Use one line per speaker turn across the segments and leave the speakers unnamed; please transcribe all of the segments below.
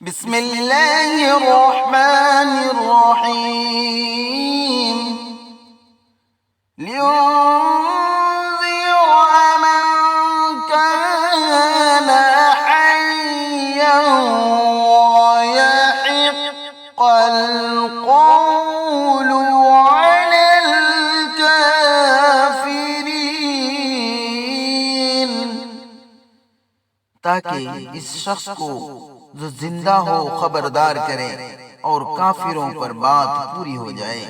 बिस्मिल्लाहिर्रहमानिर्रहीम। लियुंज़िरा मन कान हय्यन वयहिक़्क़ल क़ौलु अलल काफ़िरीन। ताकि इस शख्स को जो जिंदा हो खबरदार करे और काफिरों पर बात पूरी हो जाए।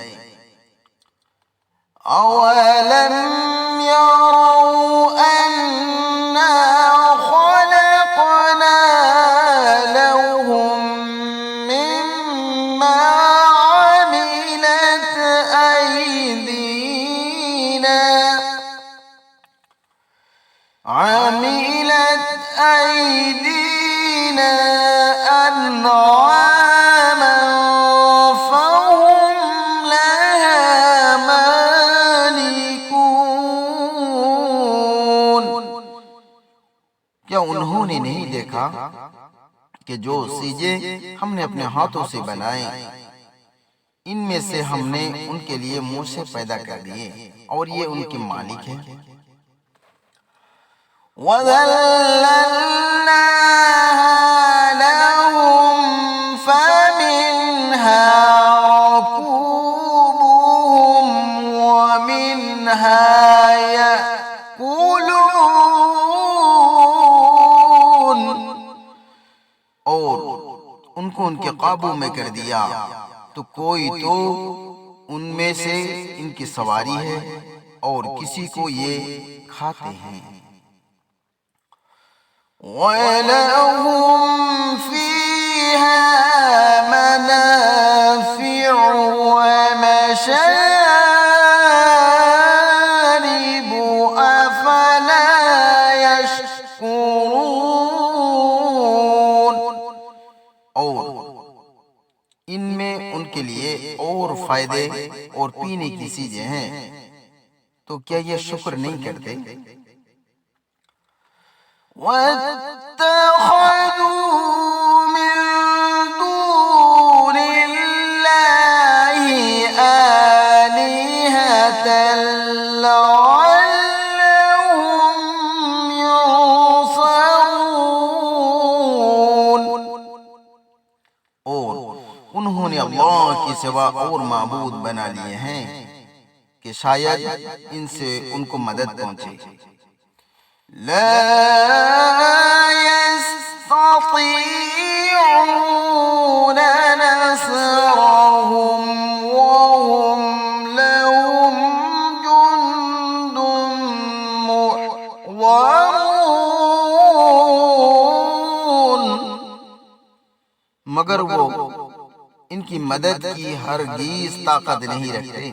अवलम यरौ अन्ना खलक़ना लहुम मिम्मा अमिलत अयदीना أنعاما فهم لها مالكون। क्या उन्होंने नहीं देखा कि जो चीजें हमने अपने हाथों से बनाए, इनमें से हमने उनके लिए मूसे पैदा कर दिए और ये उनके मालिक हैं। और उनको उनके काबू में कर दिया, तो कोई तो उनमें से इनकी सवारी है और किसी को ये खाते हैं। वलहुम फीहा मनाफिउ व मशारिबु अफला यशकुरून। और इनमें उनके लिए और फायदे और पीने की चीजें हैं, तो क्या ये शुक्र नहीं करते? वत्तख़ज़ू मिन दूनिल्लाहि आलिहतन लअल्लहुम युंसरून। और उन्होंने अल्लाह के सिवा और माबूद बना लिए हैं कि शायद इनसे उनको मदद पहुंचे। ला यस्ततीऊन नस्रहुम वहुम लहुम जुंदुम मुहज़रून। मगर वो इनकी मदद की हरगिज़ ताकत नहीं रखते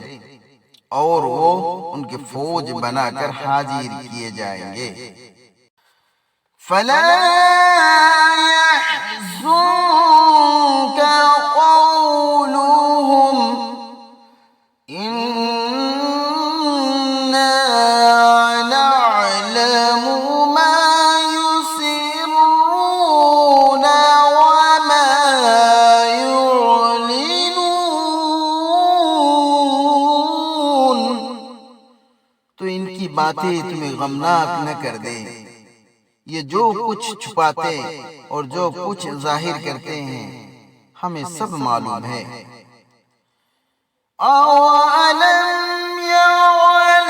और वो उनके फौज बनाकर हाजिर किए जाएंगे। फला यहज़ुनका क़ौलुहुम इन्ना नअलमु मा युसिर्रूना व मा युअलिनून। तो इनकी बातें तुम्हें गमनाक न कर दे, ये जो कुछ छुपाते और जो कुछ जाहिर करते हैं हमें सब मालूम है। अवलम यरल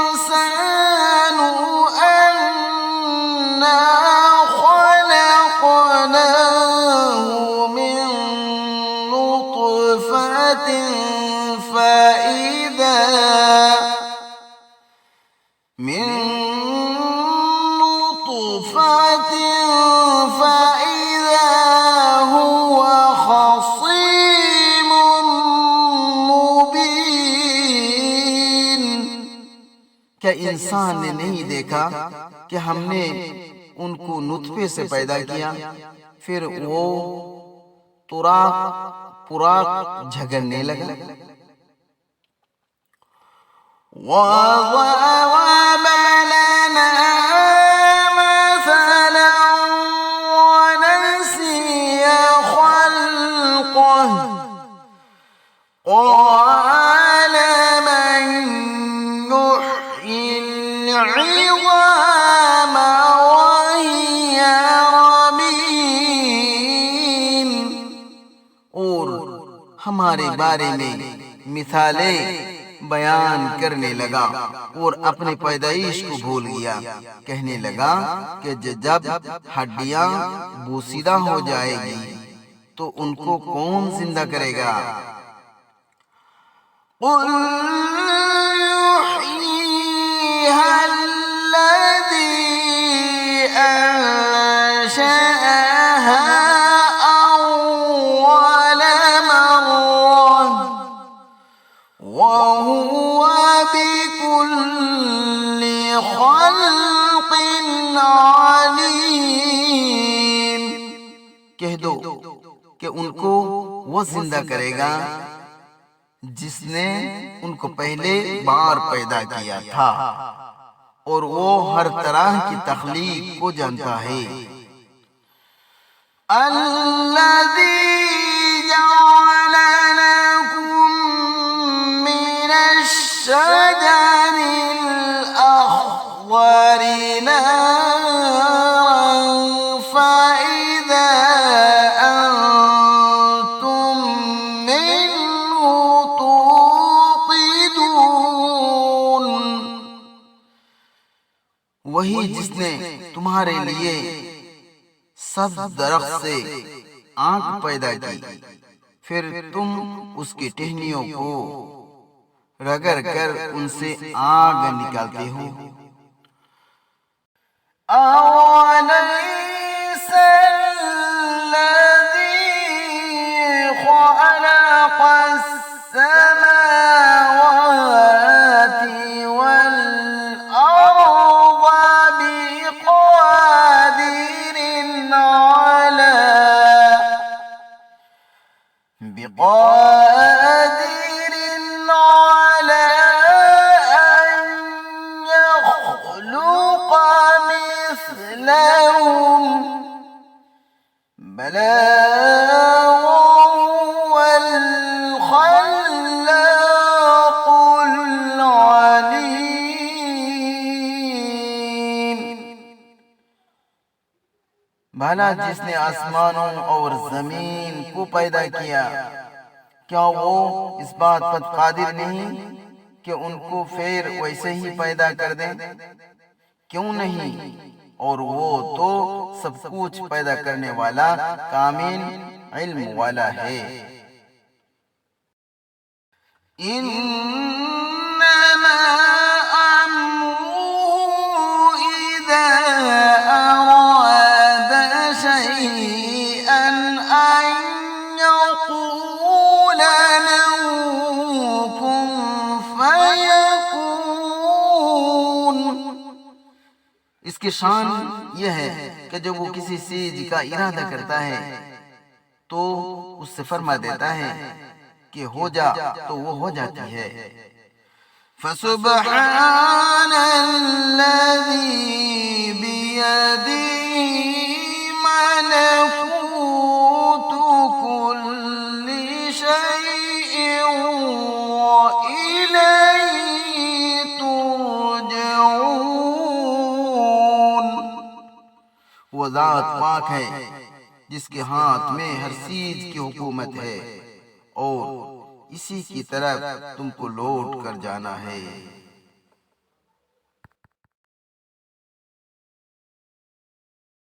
इंसानु अन्ना खलक़नाहु मिन नुत्फ़तिन फ़इज़ा हुव ख़सीमुम मुबीन। क्या इंसान ने नहीं देखा कि हमने उनको नुत्फे से पैदा किया, फिर वो पुराक झगड़ने लगा। وضرب لنا مثلا ونسي قال من يحيي العظام وهي رميم। और हमारे बारे में मिसालें बयान करने लगा और अपने पैदाइश को भूल गया। कहने लगा कि जब हड्डियां बोसीदा हो जाएगी तो उनको कौन जिंदा करेगा। कुल युहयीहा अल्लज़ी अंशअहा अव्वल मर्रह वहुव बिकुल्लि खल्क़िन अलीम। कह दो कि उनको वो जिंदा करेगा जिसने उनको पहले बार पैदा किया था और वो हर तरह की तख्लीक को जानता है। अल्लज़ी जअल लकुम मिनश्शजरिल अख़्ज़रि नारन फ़इज़ा अंतुम मिन्हु तूक़िदून। वही जिसने तुम्हारे लिए सब्ज़ दरख्त से आग पैदा की, फिर तुम उसकी टहनियों को रगड़ कर उनसे आग निकालते हो। अवलैसा अल्लज़ी ख़लक़स समावाति वल अर्ज़ बिक़ादिरिन अला अन यख़्लुक़ मिस्लहुम बला वहुवल ख़ल्लाक़ुल अलीम। भला जिसने आसमानों और जमीन को पैदा किया, क्या वो इस बात पर कादिर नहीं कि उनको फिर वैसे ही पैदा कर दे? क्यों नहीं? और वो तो सब कुछ पैदा करने वाला कामिल इल्म वाला है। इन्नमा अम्रुहु इज़ा अरादा शैअन अन यक़ूल लहु कुन फयकून। इसकी शान यह है कि जब वो किसी चीज का इरादा करता है तो उससे फरमा देता है कि हो जा, तो वो हो जाती है। फसुब्हानल्लज़ी बियदिही मलकूतु कुल्लि शैइन व इलैहि तुरजऊन। वो ज़ात पाक है जिसके हाथ में हर चीज की हुकूमत है और इसी की तरफ तुमको लौट कर जाना है।